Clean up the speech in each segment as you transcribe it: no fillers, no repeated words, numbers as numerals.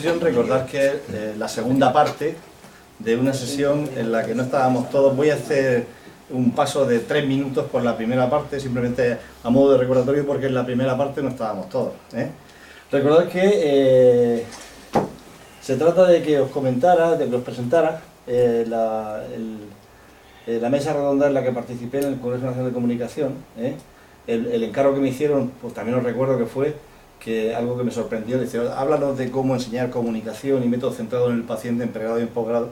sesión, recordad que es la segunda parte de una sesión en la que no estábamos todos. Voy a hacer un paso de 3 minutos por la primera parte, simplemente a modo de recordatorio, porque en la primera parte no estábamos todos. Recordad que se trata de que os comentara, de que os presentara la mesa redonda en la que participé en el Congreso Nacional de Comunicación. El encargo que me hicieron, pues también os recuerdo que fue que algo que me sorprendió, dice, háblanos de cómo enseñar comunicación y métodos centrados en el paciente en pregrado y en posgrado.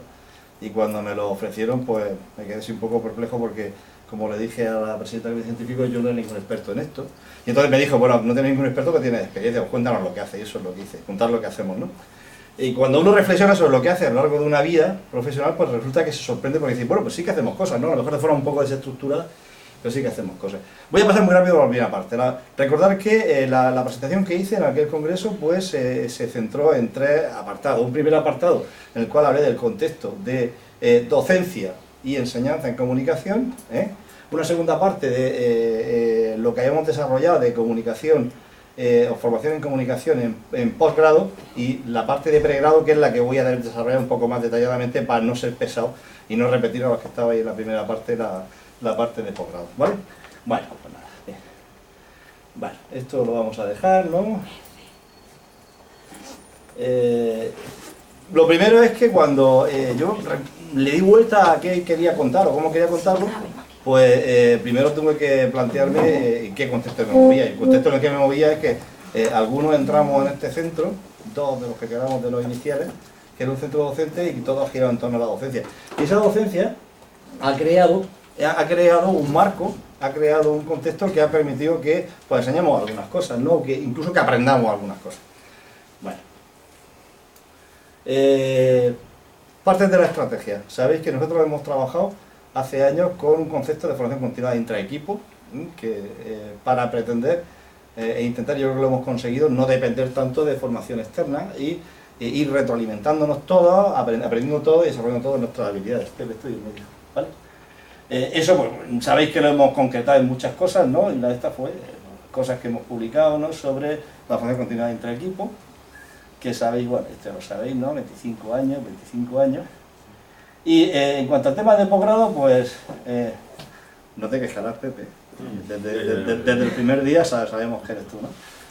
Y cuando me lo ofrecieron, pues me quedé así un poco perplejo porque, como le dije a la presidenta del comité científico, yo no era ningún experto en esto. Y entonces me dijo, bueno, no tiene ningún experto que tiene experiencia, pues cuéntanos lo que hace, y eso es lo que hice, contar lo que hacemos, ¿no? Y cuando uno reflexiona sobre lo que hace a lo largo de una vida profesional, pues resulta que se sorprende porque dice, bueno, pues sí que hacemos cosas, ¿no? A lo mejor de forma un poco desestructurada, pero sí que hacemos cosas. Voy a pasar muy rápido por la primera parte. Recordar que la presentación que hice en aquel congreso pues se centró en 3 apartados. Un primer apartado en el cual hablé del contexto de docencia y enseñanza en comunicación. Una segunda parte de lo que hayamos desarrollado de comunicación o formación en comunicación en posgrado, y la parte de pregrado, que es la que voy a desarrollar un poco más detalladamente para no ser pesado y no repetir a los que estaba ahí en la primera parte la parte de posgrado, ¿vale? Bueno, pues nada, bien. Vale, esto lo vamos a dejar, ¿no? Lo primero es que cuando yo le di vuelta a qué quería contar o cómo quería contarlo, pues primero tuve que plantearme en qué contexto me movía. Y el contexto en el que me movía es que algunos entramos en este centro, 2 de los que quedamos de los iniciales, que era un centro docente y todo ha girado en torno a la docencia. Y esa docencia ha creado un marco, ha creado un contexto que ha permitido que pues enseñemos algunas cosas, ¿no? Que incluso que aprendamos algunas cosas. Bueno. Partes de la estrategia. Sabéis que nosotros hemos trabajado hace años con un concepto de formación continua intraequipo, que para pretender e intentar, yo creo que lo hemos conseguido, no depender tanto de formación externa y ir retroalimentándonos todos, aprendiendo todo y desarrollando todas nuestras habilidades. Estoy en medio, ¿vale? Eso, pues, sabéis que lo hemos concretado en muchas cosas, ¿no? Y esta fue cosas que hemos publicado, ¿no? Sobre la formación continua intraequipo, que sabéis, bueno, lo sabéis, ¿no? 25 años. Y en cuanto al tema de posgrado, pues no te quejarás, Pepe. Desde el primer día sabemos que eres tú, ¿no?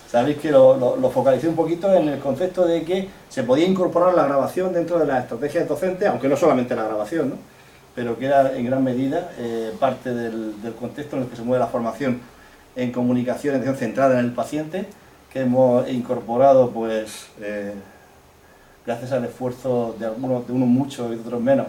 Sabéis que lo focalicé un poquito en el concepto de que se podía incorporar la grabación dentro de las estrategias docentes, aunque no solamente la grabación, ¿no? Pero que era en gran medida parte del contexto en el que se mueve la formación en comunicación, atención centrada en el paciente, que hemos incorporado, pues, gracias al esfuerzo de algunos, de unos muchos y de otros menos,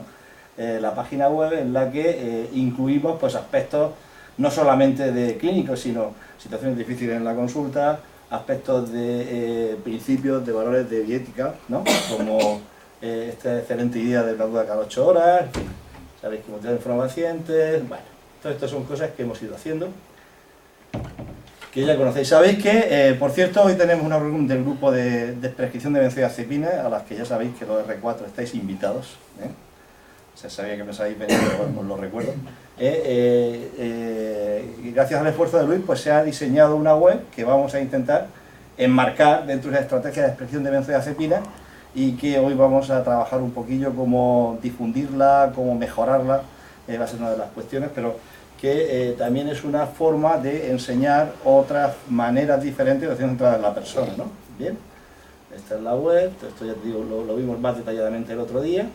la página web en la que incluimos pues aspectos no solamente de clínicos, sino situaciones difíciles en la consulta, aspectos de principios, de valores de bioética, ¿no? Como esta excelente idea de la duda cada 8 horas, en fin, sabéis cómo te informa pacientes, bueno, todo esto son cosas que hemos ido haciendo, que ya conocéis. Sabéis que, por cierto, hoy tenemos una reunión del grupo de prescripción de benzodiazepinas, a las que ya sabéis que los R4 estáis invitados, se sabía que me sabéis venir, pero os lo recuerdo. Y gracias al esfuerzo de Luis, pues se ha diseñado una web que vamos a intentar enmarcar dentro de la estrategia de prescripción de benzodiazepinas y que hoy vamos a trabajar un poquillo cómo difundirla, cómo mejorarla, va a ser una de las cuestiones, pero que también es una forma de enseñar otras maneras diferentes de acción centrada en la persona, ¿no? Bien, esta es la web, esto ya te digo, lo vimos más detalladamente el otro día,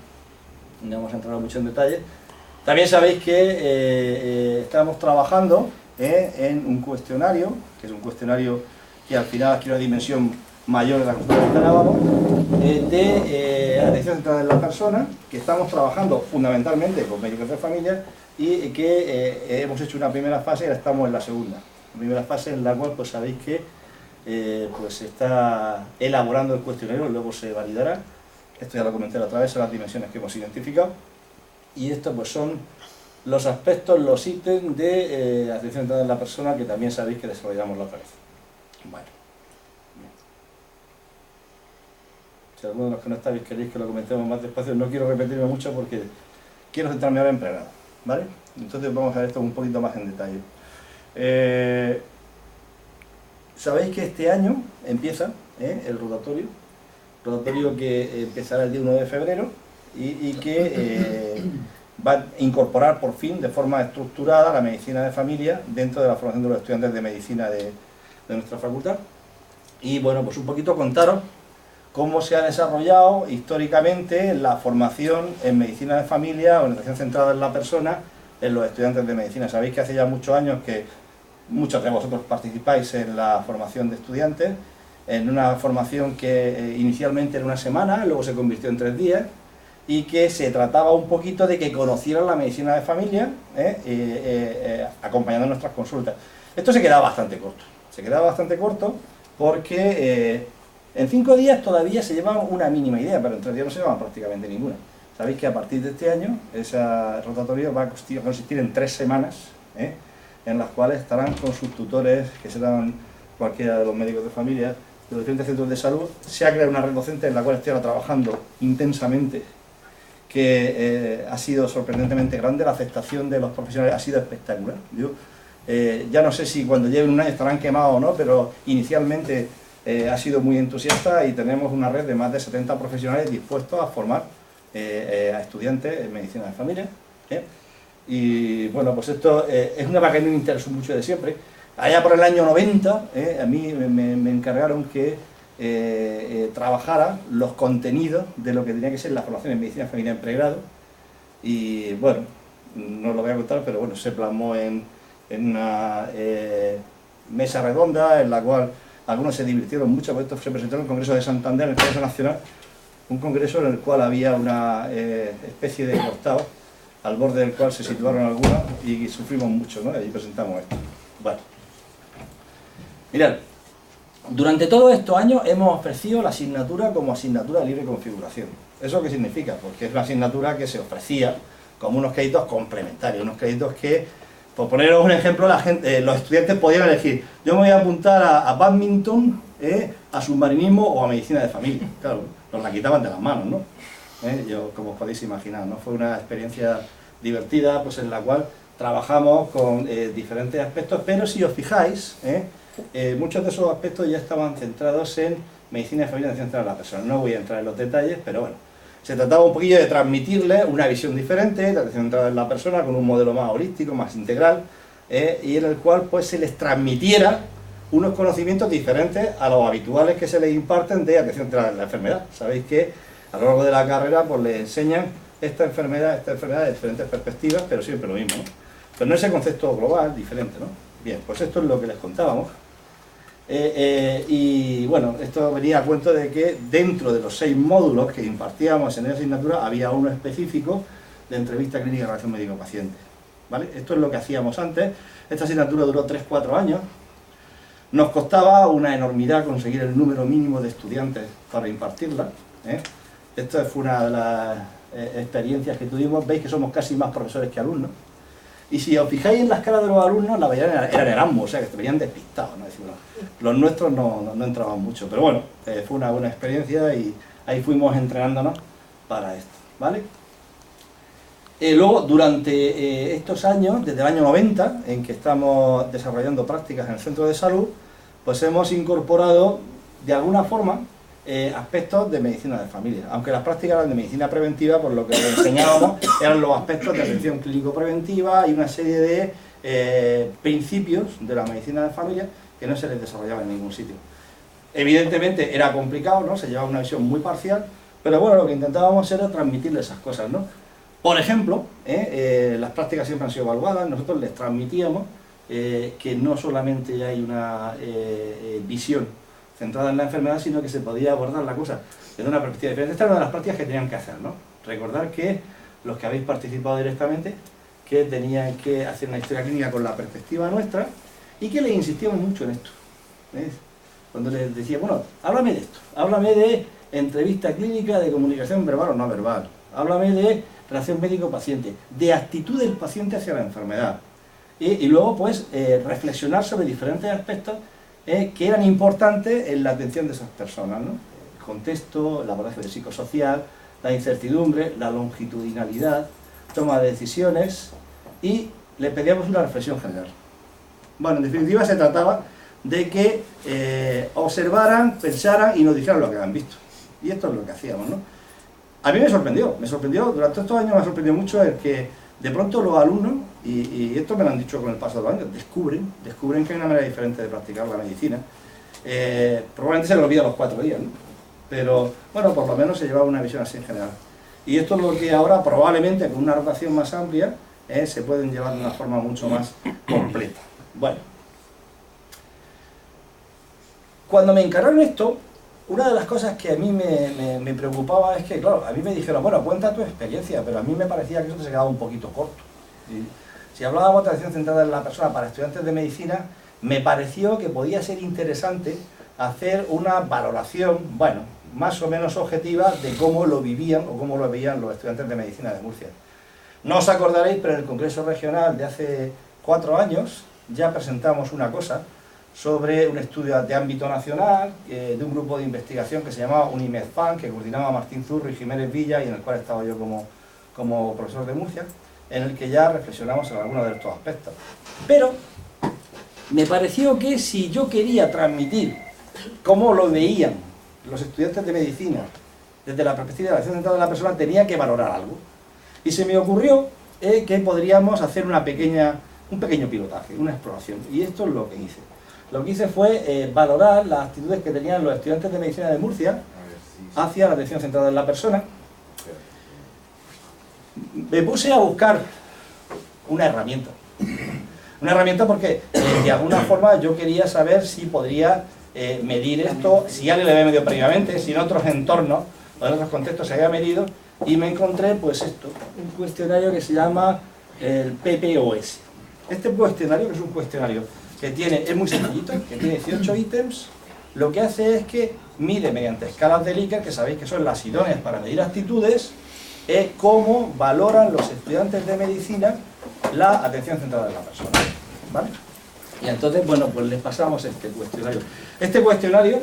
no vamos a entrar mucho en detalle. También sabéis que estamos trabajando en un cuestionario, que es un cuestionario que al final adquiere una dimensión mayor de la que hablábamos, de atención centrada en la persona, que estamos trabajando fundamentalmente con médicos de familia y que hemos hecho una primera fase y ahora estamos en la segunda. La primera fase en la cual pues sabéis que pues se está elaborando el cuestionario, luego se validará. Esto ya lo comenté la otra vez, son las dimensiones que hemos identificado. Y estos pues son los aspectos, los ítems de atención centrada en la persona que también sabéis que desarrollamos la otra vez. Bueno. Si alguno de los que no estáis queréis que lo comentemos más despacio, no quiero repetirme mucho porque quiero centrarme ahora en pregrado, ¿vale? Entonces vamos a ver esto un poquito más en Sabéis que este año empieza el rotatorio rotatorio que empezará el día 1 de febrero y que va a incorporar por fin de forma estructurada la medicina de familia dentro de la formación de los estudiantes de medicina de nuestra facultad. Y bueno, pues un poquito contaros cómo se ha desarrollado históricamente la formación en medicina de familia, orientación centrada en la persona, en los estudiantes de medicina. Sabéis que hace ya muchos años que muchos de vosotros participáis en la formación de estudiantes, en una formación que inicialmente era una semana, luego se convirtió en 3 días, y que se trataba un poquito de que conocieran la medicina de familia, acompañando nuestras consultas. Esto se quedaba bastante corto, porque en 5 días todavía se llevaban una mínima idea, pero en 3 días no se llevaban prácticamente ninguna. Sabéis que a partir de este año, ese rotatorio va a consistir en 3 semanas, en las cuales estarán con sus tutores, que serán cualquiera de los médicos de familia, de los diferentes centros de salud. Se ha creado una red docente en la cual estoy ahora trabajando intensamente, que ha sido sorprendentemente grande. La aceptación de los profesionales ha sido espectacular. Yo ya no sé si cuando lleven un año estarán quemados o no, pero inicialmente ha sido muy entusiasta y tenemos una red de más de 70 profesionales dispuestos a formar a estudiantes en medicina de familia. Y bueno, pues esto es una cosa que me interesó mucho de siempre. Allá por el año 90, a mí me encargaron que trabajara los contenidos de lo que tenía que ser la formación en medicina de familia en pregrado. Y bueno, no lo voy a contar, pero bueno, se plasmó en una mesa redonda en la cual algunos se divirtieron mucho, porque esto se presentó en el Congreso de Santander, en el Congreso Nacional, un congreso en el cual había una especie de costado, al borde del cual se situaron algunos y sufrimos mucho, ¿no? Allí presentamos esto. Bueno, mirad, durante todos estos años hemos ofrecido la asignatura como asignatura de libre configuración. ¿Eso qué significa? Porque es una asignatura que se ofrecía como unos créditos complementarios, unos créditos que, por poneros un ejemplo, los estudiantes podían elegir: yo me voy a apuntar a bádminton, a submarinismo o a medicina de familia. Claro, nos la quitaban de las manos, ¿no? Yo, como os podéis imaginar, ¿no? Fue una experiencia divertida, pues en la cual trabajamos con diferentes aspectos, pero si os fijáis, muchos de esos aspectos ya estaban centrados en medicina de familia centrada en la persona. No voy a entrar en los detalles, pero bueno, se trataba un poquillo de transmitirles una visión diferente, centrada en la persona, con un modelo más holístico, más integral, y en el cual pues se les transmitiera unos conocimientos diferentes a los habituales que se les imparten de atención centrada en la enfermedad. Sabéis que a lo largo de la carrera pues les enseñan esta enfermedad de diferentes perspectivas, pero siempre lo mismo, ¿no? Pero no ese concepto global, diferente, ¿no? Bien, pues esto es lo que les contábamos. Y bueno, esto venía a cuento de que dentro de los 6 módulos que impartíamos en esa asignatura había uno específico de entrevista clínica y relación médico-paciente, ¿vale? Esto es lo que hacíamos antes. Esta asignatura duró 3-4 años. Nos costaba una enormidad conseguir el número mínimo de estudiantes para impartirla, Esto fue una de las experiencias que tuvimos. Veis que somos casi más profesores que alumnos. Y si os fijáis en las caras de los alumnos, la mayoría eran Erasmus, o sea, que venían despistados, ¿no? Decimos, los nuestros no entraban mucho, pero bueno, fue una buena experiencia y ahí fuimos entrenándonos para esto, ¿vale? Luego, durante estos años, desde el año 90, en que estamos desarrollando prácticas en el centro de salud, pues hemos incorporado, de alguna forma, aspectos de medicina de familia. Aunque las prácticas eran de medicina preventiva, por lo que les enseñábamos eran los aspectos de atención clínico-preventiva y una serie de principios de la medicina de familia que no se les desarrollaba en ningún sitio. Evidentemente era complicado, ¿no? Se llevaba una visión muy parcial, pero bueno, lo que intentábamos era transmitirles esas cosas, ¿no? Por ejemplo, las prácticas siempre han sido evaluadas. Nosotros les transmitíamos que no solamente hay una visión centrada en la enfermedad, sino que se podía abordar la cosa desde una perspectiva diferente. Esta era una de las prácticas que tenían que hacer, ¿no? Recordar que los que habéis participado directamente, que tenían que hacer una historia clínica con la perspectiva nuestra, y que les insistíamos mucho en esto, ¿ves? Cuando les decía, bueno, háblame de esto, háblame de entrevista clínica, de comunicación verbal o no verbal, háblame de relación médico-paciente, de actitud del paciente hacia la enfermedad, y luego pues reflexionar sobre diferentes aspectos que eran importantes en la atención de esas personas, ¿no? El contexto, el abordaje del psicosocial, la incertidumbre, la longitudinalidad, toma de decisiones, y le pedíamos una reflexión general. Bueno, en definitiva se trataba de que observaran, pensaran y nos dijeran lo que habían visto, Y esto es lo que hacíamos, ¿no? A mí me sorprendió, durante estos años me sorprendió mucho el que de pronto los alumnos, y esto me lo han dicho con el paso de los años, descubren que hay una manera diferente de practicar la medicina. Probablemente se lo olvida a los 4 días, ¿no? Pero bueno, por lo menos se llevaba una visión así en general. Y esto es lo que ahora probablemente con una rotación más amplia se pueden llevar de una forma mucho más completa. Bueno, cuando me encargaron esto, una de las cosas que a mí me preocupaba es que, claro, a mí me dijeron, bueno, cuenta tu experiencia, pero a mí me parecía que eso se quedaba un poquito corto. Si hablábamos de atención centrada en la persona para estudiantes de medicina, me pareció que podía ser interesante hacer una valoración, bueno, más o menos objetiva de cómo lo vivían o cómo lo veían los estudiantes de medicina de Murcia. No os acordaréis, pero en el Congreso Regional de hace 4 años ya presentamos una cosa sobre un estudio de ámbito nacional de un grupo de investigación que se llamaba UNIMEDFAN, que coordinaba Martín Zurro y Jiménez Villa, y en el cual estaba yo como profesor de Murcia, en el que ya reflexionamos sobre algunos de estos aspectos. Pero me pareció que si yo quería transmitir cómo lo veían los estudiantes de medicina desde la perspectiva de la acción centrada en la persona, tenía que valorar algo. Y se me ocurrió que podríamos hacer un pequeño pilotaje, una exploración. Y esto es lo que hice. Lo que hice fue valorar las actitudes que tenían los estudiantes de medicina de Murcia hacia la atención centrada en la persona. Me puse a buscar una herramienta. Una herramienta porque de alguna forma yo quería saber si podría medir esto, si alguien lo había medido previamente, si en otros entornos o en otros contextos se había medido, y me encontré pues esto, un cuestionario que se llama el PPOS. Este cuestionario, que es un cuestionario que es muy sencillito, que tiene 18 ítems, lo que hace es que mide mediante escalas de Likert, que sabéis que son las idóneas para medir actitudes, cómo valoran los estudiantes de medicina la atención centrada en la persona, ¿vale? Y entonces, bueno, pues les pasamos este cuestionario. Este cuestionario,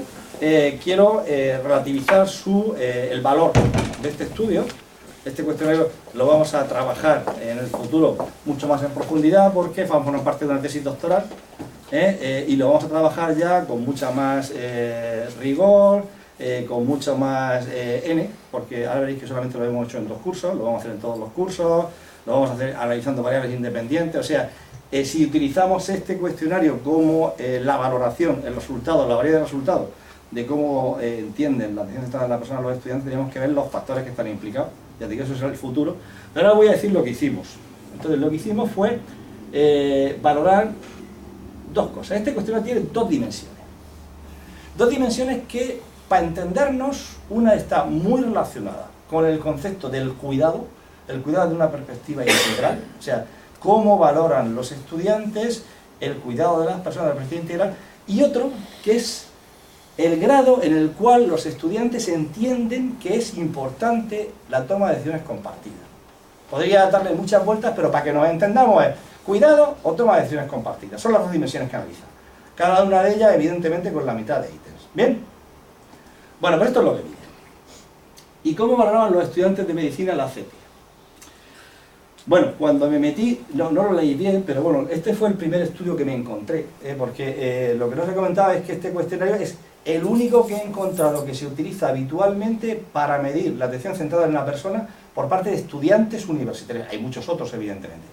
quiero relativizar el valor de este estudio. Este cuestionario lo vamos a trabajar en el futuro mucho más en profundidad porque vamos a formar parte de una tesis doctoral y lo vamos a trabajar ya con mucha más rigor, con mucho más porque ahora veréis que solamente lo hemos hecho en 2 cursos, lo vamos a hacer en todos los cursos, lo vamos a hacer analizando variables independientes, o sea, si utilizamos este cuestionario como la valoración, el resultado, la variedad de resultados de cómo entienden la atención centrada en la persona los estudiantes, tenemos que ver los factores que están implicados. Ya digo, eso es el futuro. Pero ahora voy a decir lo que hicimos. Entonces, lo que hicimos fue valorar 2 cosas. Este cuestionario tiene 2 dimensiones. 2 dimensiones que, para entendernos, una está muy relacionada con el concepto del cuidado, el cuidado de una perspectiva integral, o sea, cómo valoran los estudiantes el cuidado de las personas de la perspectiva integral, y otro que es el grado en el cual los estudiantes entienden que es importante la toma de decisiones compartidas. Podría darle muchas vueltas, pero para que nos entendamos es cuidado o toma de decisiones compartidas. Son las 2 dimensiones que analizan. Cada una de ellas, evidentemente, con la mitad de ítems. ¿Bien? Bueno, pues esto es lo que mide. ¿Y cómo valoraban los estudiantes de medicina la CEPI? Bueno, cuando me metí, no lo leí bien, pero bueno, este fue el primer estudio que me encontré, porque lo que no se comentaba es que este cuestionario es el único que he encontrado que se utiliza habitualmente para medir la atención centrada en la persona por parte de estudiantes universitarios. Hay muchos otros, evidentemente.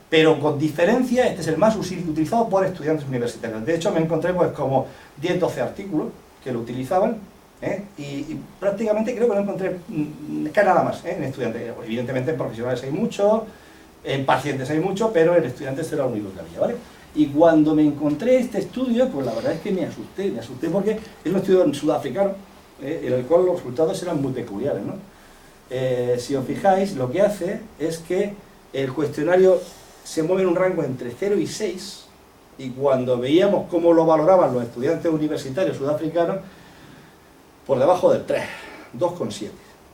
Pero con diferencia, este es el más utilizado por estudiantes universitarios. De hecho, me encontré pues como 10-12 artículos que lo utilizaban, y prácticamente creo que no encontré nada más en estudiantes. Evidentemente en profesionales hay mucho, en pacientes hay mucho, pero en estudiantes era lo único que había, ¿vale? Y cuando me encontré este estudio, pues la verdad es que me asusté porque es un estudio sudafricano, en el cual los resultados eran muy peculiares, ¿no? Si os fijáis, lo que hace es que el cuestionario se mueve en un rango entre 0 y 6, y cuando veíamos cómo lo valoraban los estudiantes universitarios sudafricanos, por debajo del 3, 2,7.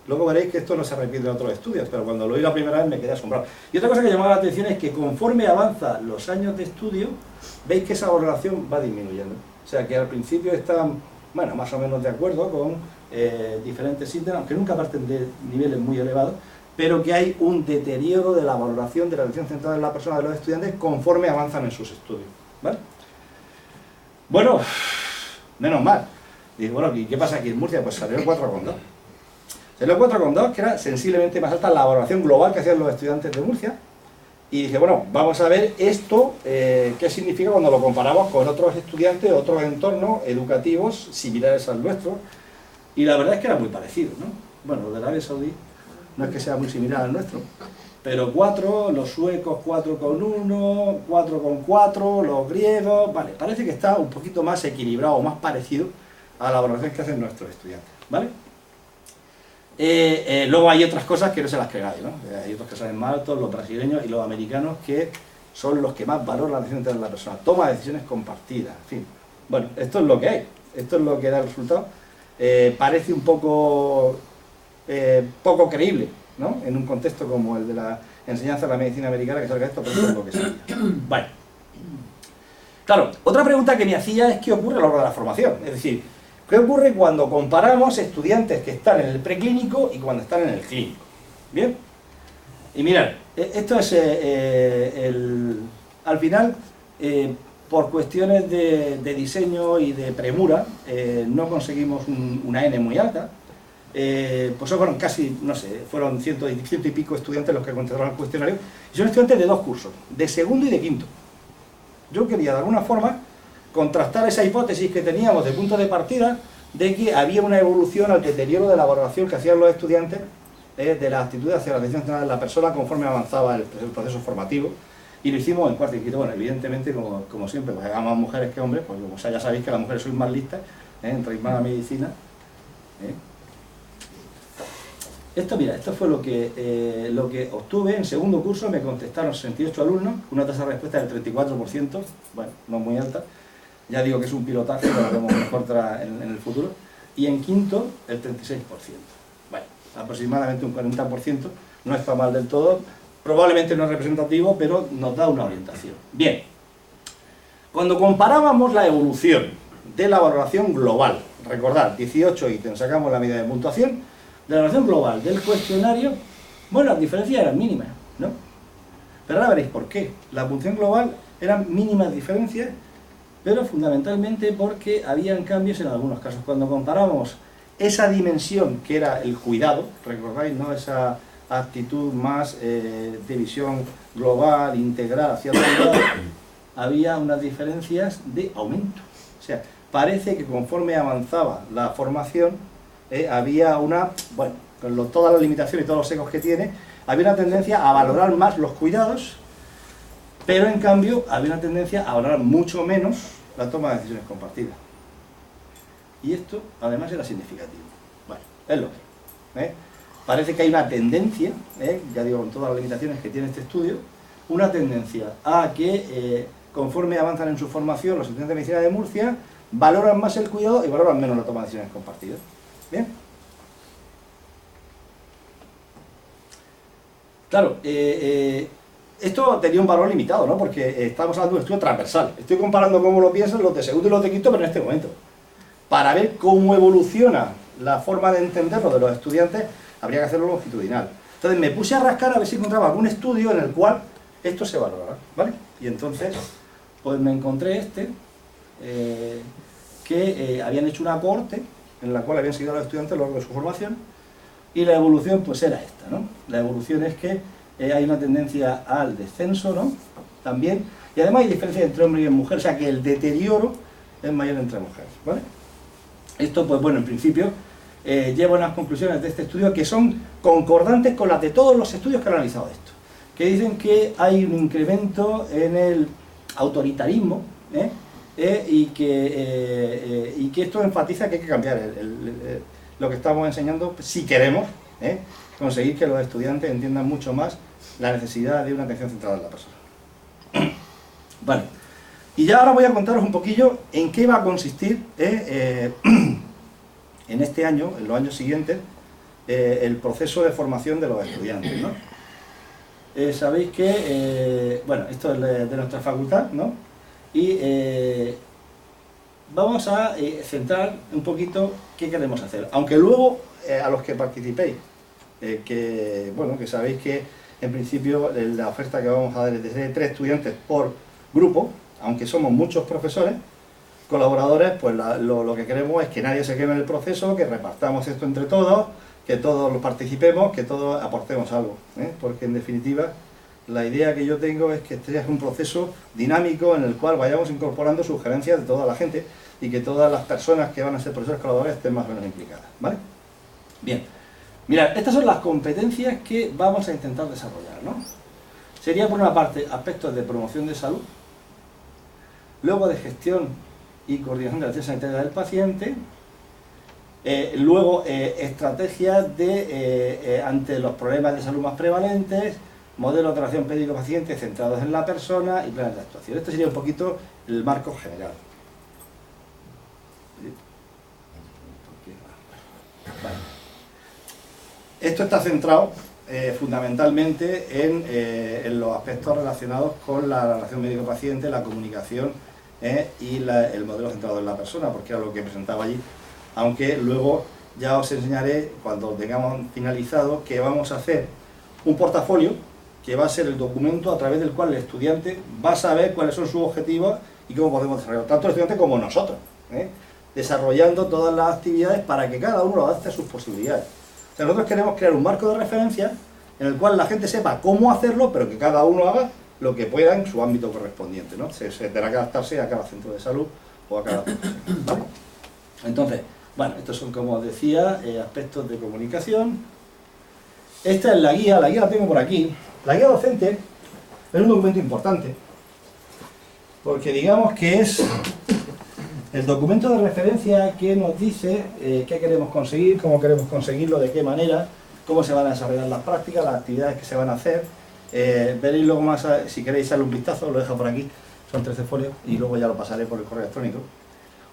Luego veréis que esto no se repite en otros estudios, pero cuando lo oí la primera vez me quedé asombrado. Y otra cosa que llamaba la atención es que conforme avanzan los años de estudio, veis que esa valoración va disminuyendo. O sea que al principio están, bueno, más o menos de acuerdo con diferentes ítems, aunque nunca parten de niveles muy elevados, pero que hay un deterioro de la valoración de la atención centrada en la persona de los estudiantes conforme avanzan en sus estudios, ¿vale? Bueno, menos mal. Y digo, bueno, ¿y qué pasa aquí en Murcia? Pues salió el 4,2. Salió el 4,2, que era sensiblemente más alta la valoración global que hacían los estudiantes de Murcia. Y dije, bueno, vamos a ver esto, qué significa cuando lo comparamos con otros estudiantes, otros entornos educativos similares al nuestro. Y la verdad es que era muy parecido, ¿no? Bueno, lo de Arabia Saudí no es que sea muy similar al nuestro, pero 4, los suecos 4,1, 4,4, los griegos, vale, parece que está un poquito más equilibrado, más parecido a la valoración que hacen nuestros estudiantes, ¿vale? Luego hay otras cosas que no se las creáis, ¿no? Hay otros que salen más altos, los brasileños y los americanos, que son los que más valoran la decisión de la persona, toma de decisiones compartidas, en fin. Bueno, esto es lo que hay, esto es lo que da el resultado. Parece un poco creíble, ¿no? En un contexto como el de la enseñanza de la medicina americana, que salga esto, pero esto es lo que salga. Vale. Claro, otra pregunta que me hacía es qué ocurre a lo largo de la formación, es decir, ¿qué ocurre cuando comparamos estudiantes que están en el preclínico y cuando están en el clínico? ¿Bien? Y mirad, esto es al final, por cuestiones de diseño y de premura, no conseguimos una N muy alta. Pues fueron casi, no sé, fueron ciento y pico estudiantes los que contestaron el cuestionario, y son estudiantes de 2 cursos, de segundo y de quinto. Yo quería de alguna forma contrastar esa hipótesis que teníamos de punto de partida de que había una evolución al deterioro de la valoración que hacían los estudiantes de la actitud hacia la atención centrada de la persona conforme avanzaba el proceso formativo, y lo hicimos en cuarto y quinto. Bueno, evidentemente, como siempre, pues hay más mujeres que hombres, pues o sea, ya sabéis que las mujeres sois más listas, entráis más a medicina. Esto, mira, esto fue lo que obtuve en segundo curso. Me contestaron 68 alumnos, una tasa de respuesta del 34%, bueno, no muy alta, ya digo que es un pilotaje, pero lo vemos mejor en el futuro, y en quinto el 36%, bueno, aproximadamente un 40%, no está mal del todo, probablemente no es representativo, pero nos da una orientación. Bien, cuando comparábamos la evolución de la valoración global, recordad, 18 ítems, sacamos la medida de puntuación, de la valoración global del cuestionario, bueno, las diferencias eran mínimas, ¿no? Pero ahora veréis por qué. La puntuación global eran mínimas diferencias, pero fundamentalmente porque habían cambios en algunos casos. Cuando comparamos esa dimensión que era el cuidado, recordáis, ¿no? Esa actitud más de visión global, integral hacia el cuidado, había unas diferencias de aumento. O sea, parece que conforme avanzaba la formación, había una, bueno, con todas las limitaciones y todos los ecos que tiene, había una tendencia a valorar más los cuidados, pero en cambio había una tendencia a valorar mucho menos la toma de decisiones compartidas. Y esto además era significativo. Bueno, es lo que parece que hay una tendencia, ya digo, con todas las limitaciones que tiene este estudio, una tendencia a que conforme avanzan en su formación los estudiantes de medicina de Murcia, valoran más el cuidado y valoran menos la toma de decisiones compartidas. Bien. Claro, esto tenía un valor limitado, ¿no? Porque estamos hablando de un estudio transversal. Estoy comparando cómo lo piensan los de segundo y los de quinto, pero en este momento. Para ver cómo evoluciona la forma de entenderlo de los estudiantes, habría que hacerlo longitudinal. Entonces me puse a rascar a ver si encontraba algún estudio en el cual esto se valorara, ¿vale? Y entonces, pues me encontré que habían hecho una cohorte en la cual habían seguido a los estudiantes a lo largo de su formación, y la evolución pues era esta, ¿no? La evolución es que hay una tendencia al descenso, ¿no? También, y además hay diferencia entre hombre y mujer, o sea que el deterioro es mayor entre mujeres, ¿vale? Esto, pues bueno, en principio lleva unas conclusiones de este estudio que son concordantes con las de todos los estudios que han analizado esto, que dicen que hay un incremento en el autoritarismo, y que esto enfatiza que hay que cambiar lo que estamos enseñando si queremos conseguir que los estudiantes entiendan mucho más la necesidad de una atención centrada en la persona. Vale, y ya ahora voy a contaros un poquillo en qué va a consistir en este año, en los años siguientes, el proceso de formación de los estudiantes, ¿no? Sabéis que, bueno, esto es de nuestra facultad, ¿no? Y vamos a centrar un poquito qué queremos hacer. Aunque luego, a los que participéis, que sabéis que en principio la oferta que vamos a dar es de 3 estudiantes por grupo, aunque somos muchos profesores, colaboradores, pues lo que queremos es que nadie se queme en el proceso, que repartamos esto entre todos, que todos lo participemos, que todos aportemos algo, ¿eh? Porque en definitiva la idea que yo tengo es que este es un proceso dinámico en el cual vayamos incorporando sugerencias de toda la gente y que todas las personas que van a ser profesores colaboradores estén más o menos implicadas, ¿vale? Bien, mirad, estas son las competencias que vamos a intentar desarrollar, ¿no? Sería por una parte aspectos de promoción de salud, luego de gestión y coordinación de la atención sanitaria del paciente, luego estrategias ante los problemas de salud más prevalentes, modelos de relación médico-paciente centrados en la persona y planes de actuación. Esto sería un poquito el marco general. Vale. Esto está centrado fundamentalmente en los aspectos relacionados con la relación médico-paciente, la comunicación y el modelo centrado en la persona, porque era lo que presentaba allí, aunque luego ya os enseñaré, cuando tengamos finalizado, que vamos a hacer un portafolio que va a ser el documento a través del cual el estudiante va a saber cuáles son sus objetivos y cómo podemos desarrollar, tanto el estudiante como nosotros, desarrollando todas las actividades para que cada uno lo adapte a sus posibilidades. O sea, nosotros queremos crear un marco de referencia en el cual la gente sepa cómo hacerlo, pero que cada uno haga lo que pueda en su ámbito correspondiente, ¿no? Se tendrá que adaptarse a cada centro de salud o a cada profesión, ¿vale? Entonces, bueno, estos son, como os decía, aspectos de comunicación. Esta es la guía la tengo por aquí. La guía docente es un documento importante, porque digamos que es el documento de referencia que nos dice qué queremos conseguir, cómo queremos conseguirlo, de qué manera, cómo se van a desarrollar las prácticas, las actividades que se van a hacer. Veréis luego más, si queréis darle un vistazo, lo dejo por aquí, son 13 folios, y luego ya lo pasaré por el correo electrónico.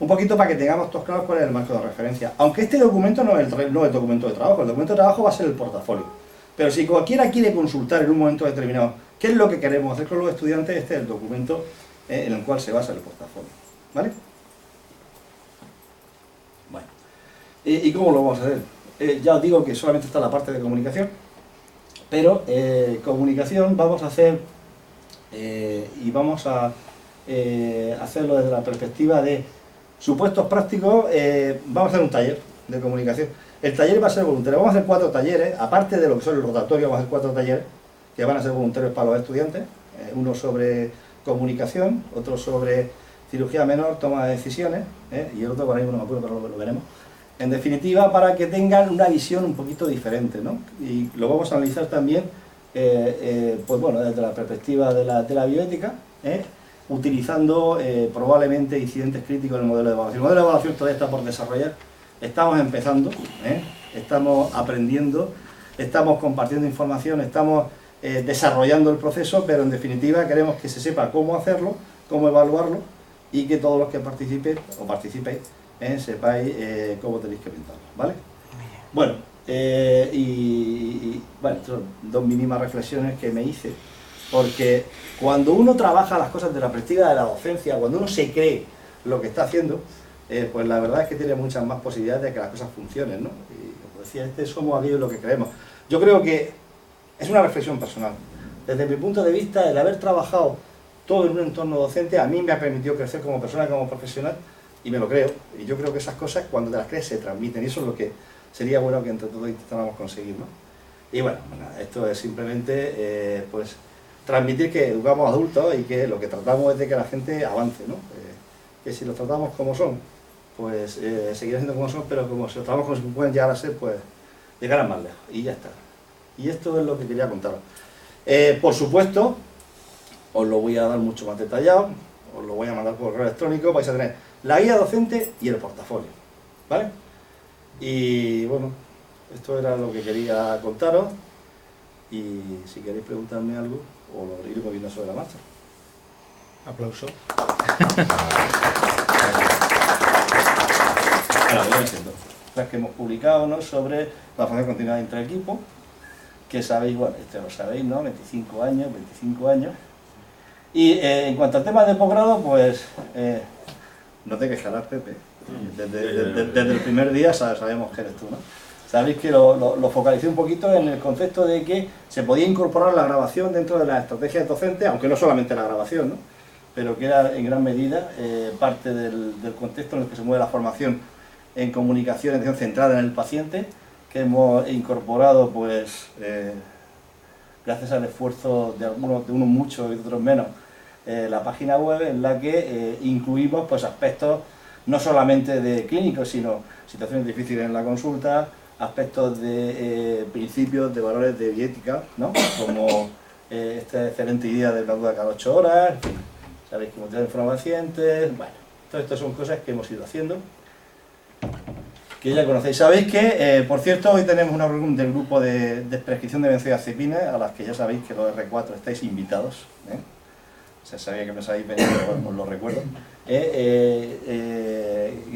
Un poquito para que tengamos todos claros cuál es el marco de referencia. Aunque este documento no es el documento de trabajo, el documento de trabajo va a ser el portafolio. Pero si cualquiera quiere consultar en un momento determinado qué es lo que queremos hacer con los estudiantes, este es el documento en el cual se basa el portafolio, ¿vale? Bueno, ¿y cómo lo vamos a hacer? Ya os digo que solamente está la parte de comunicación, pero comunicación vamos a hacer y vamos a hacerlo desde la perspectiva de supuestos prácticos. Vamos a hacer un taller de comunicación. El taller va a ser voluntario. Vamos a hacer 4 talleres, aparte de lo que son el rotatorio, vamos a hacer 4 talleres que van a ser voluntarios para los estudiantes. Uno sobre comunicación, otro sobre cirugía menor, toma de decisiones, y el otro, por ahí no me acuerdo, pero lo veremos. En definitiva, para que tengan una visión un poquito diferente, ¿no? Y lo vamos a analizar también, pues bueno, desde la perspectiva de la bioética, utilizando probablemente incidentes críticos en el modelo de evaluación. El modelo de evaluación todavía está por desarrollar. Estamos empezando, estamos aprendiendo, estamos compartiendo información, estamos desarrollando el proceso, pero en definitiva queremos que se sepa cómo hacerlo, cómo evaluarlo y que todos los que participen o participéis sepáis cómo tenéis que pintarlo, ¿vale? Bueno, bueno, son 2 mínimas reflexiones que me hice, porque cuando uno trabaja las cosas de la perspectiva de la docencia, cuando uno se cree lo que está haciendo, pues la verdad es que tiene muchas más posibilidades de que las cosas funcionen, ¿no? Y como decía, somos aquellos lo que creemos. Yo creo que es una reflexión personal. Desde mi punto de vista, el haber trabajado todo en un entorno docente a mí me ha permitido crecer como persona, como profesional, y me lo creo. Y yo creo que esas cosas, cuando te las crees, se transmiten, y eso es lo que sería bueno que entre todos intentáramos conseguir, ¿no? Y bueno, esto es simplemente pues transmitir que educamos adultos y que lo que tratamos es de que la gente avance, ¿no? Que si los tratamos como son, pues seguirán siendo como son, pero como si los tratamos como se pueden llegar a ser, pues llegarán más lejos, y ya está. Y esto es lo que quería contaros. Por supuesto, os lo voy a dar mucho más detallado, os lo voy a mandar por correo electrónico, vais a tener la guía docente y el portafolio, ¿vale? Y bueno, esto era lo que quería contaros, y si queréis preguntarme algo, os lo iré viendo sobre la marcha. Aplauso. Las que hemos publicado, ¿no?, sobre la formación continuada entre equipos, que sabéis, bueno, lo sabéis, ¿no?, 25 años. Y en cuanto al tema de posgrado, pues no te quejarás, Pepe. Desde el primer día sabemos que eres tú, ¿no? Sabéis que lo focalicé un poquito en el concepto de que se podía incorporar la grabación dentro de las estrategias docentes, aunque no solamente la grabación, ¿no? pero que era en gran medida parte del contexto en el que se mueve la formación en comunicación, atención centrada en el paciente, que hemos incorporado, pues, gracias al esfuerzo de algunos, de unos muchos y de otros menos, la página web en la que incluimos, pues, aspectos no solamente de clínicos, sino situaciones difíciles en la consulta, aspectos de principios, de valores de bioética, ¿no? Como esta excelente idea de la duda cada 8 horas, en fin, sabéis cómo tener pacientes, bueno, todo esto son cosas que hemos ido haciendo, que ya conocéis. Sabéis que, por cierto, hoy tenemos una reunión del grupo de prescripción de benzodiazepinas, a las que ya sabéis que los R4 estáis invitados, ¿eh? Se sabía que me sabéis venir, pero os lo recuerdo. Y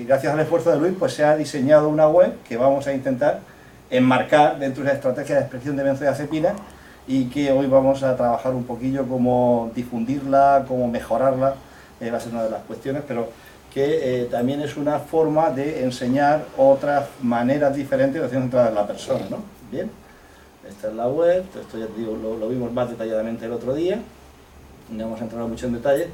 gracias al esfuerzo de Luis, pues se ha diseñado una web que vamos a intentar enmarcar dentro de la estrategia de prescripción de benzodiazepinas y que hoy vamos a trabajar un poquillo cómo difundirla, cómo mejorarla, va a ser una de las cuestiones, pero que también es una forma de enseñar otras maneras diferentes de hacer entrar a la persona, ¿no? Bien, esta es la web, esto ya te digo, lo vimos más detalladamente el otro día, no vamos a entrar mucho en detalle.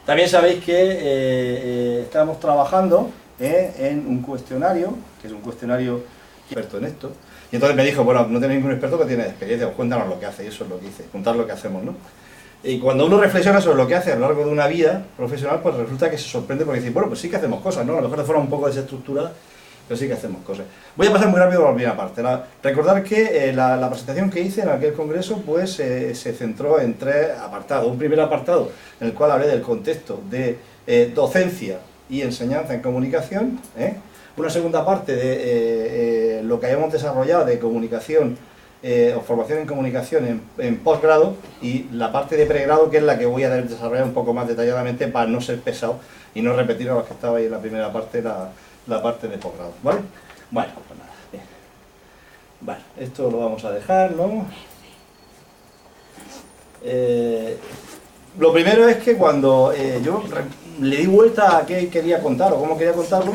También sabéis que estamos trabajando en un cuestionario, que es un cuestionario experto en esto, y entonces me dijo, bueno, no tenéis ningún experto que tiene experiencia, pues cuéntanos lo que hace, y eso es lo que hice, contar lo que hacemos, ¿no? Y cuando uno reflexiona sobre lo que hace a lo largo de una vida profesional, pues resulta que se sorprende porque dice, bueno, pues sí que hacemos cosas, ¿no? A lo mejor de forma un poco desestructurada, pero sí que hacemos cosas. Voy a pasar muy rápido por la primera parte. Recordar que la presentación que hice en aquel congreso, pues se centró en 3 apartados. Un primer apartado en el cual hablé del contexto de docencia y enseñanza en comunicación, una segunda parte de lo que hayamos desarrollado de comunicación o formación en comunicación en posgrado, y la parte de pregrado, que es la que voy a desarrollar un poco más detalladamente para no ser pesado y no repetir a los que estabais en la primera parte, la parte de posgrado, ¿vale? Bueno, pues nada, bien. Vale, esto lo vamos a dejar, ¿no? Lo primero es que cuando yo le di vuelta a qué quería contar o cómo quería contarlo,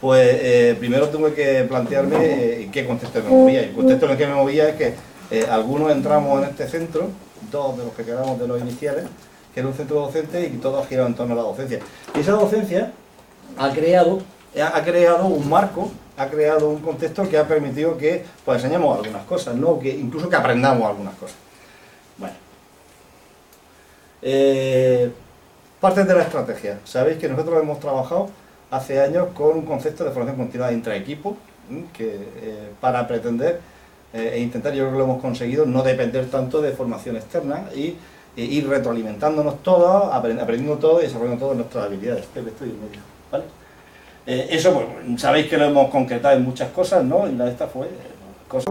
pues primero tuve que plantearme en qué contexto me movía. Y el contexto en el que me movía es que algunos entramos en este centro, 2 de los que quedamos de los iniciales, que era un centro docente y todos giraban en torno a la docencia. Y esa docencia ha creado un marco, ha creado un contexto que ha permitido que pues enseñemos algunas cosas, ¿no? Que incluso que aprendamos algunas cosas. Bueno. Partes de la estrategia. Sabéis que nosotros hemos trabajado hace años con un concepto de formación continua intraequipo, que para pretender e intentar, yo creo que lo hemos conseguido, no depender tanto de formación externa y ir retroalimentándonos todos, aprendiendo todo y desarrollando todas nuestras habilidades. Estoy en medio, ¿vale? Eso, pues, sabéis que lo hemos concretado en muchas cosas, ¿no? Y la de esta fue cosas.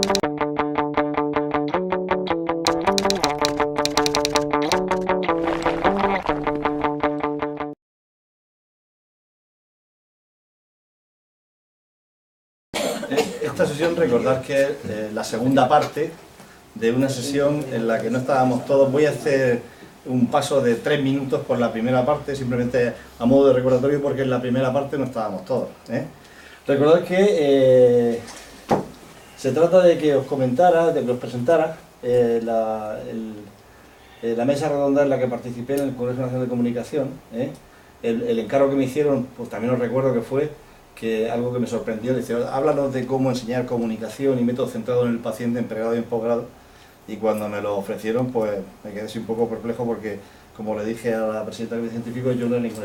Esta sesión, recordad que es la segunda parte de una sesión en la que no estábamos todos. Voy a hacer un paso de 3 minutos por la primera parte, simplemente a modo de recordatorio, porque en la primera parte no estábamos todos. Recordad que se trata de que os comentara, de que os presentara la mesa redonda en la que participé en el Congreso Nacional de Comunicación. El encargo que me hicieron, pues también os recuerdo que fue que algo que me sorprendió, dice, háblanos de cómo enseñar comunicación y métodos centrados en el paciente en pregrado y en posgrado. Y cuando me lo ofrecieron, pues me quedé así un poco perplejo porque, como le dije a la presidenta del comité científico, yo no era ningún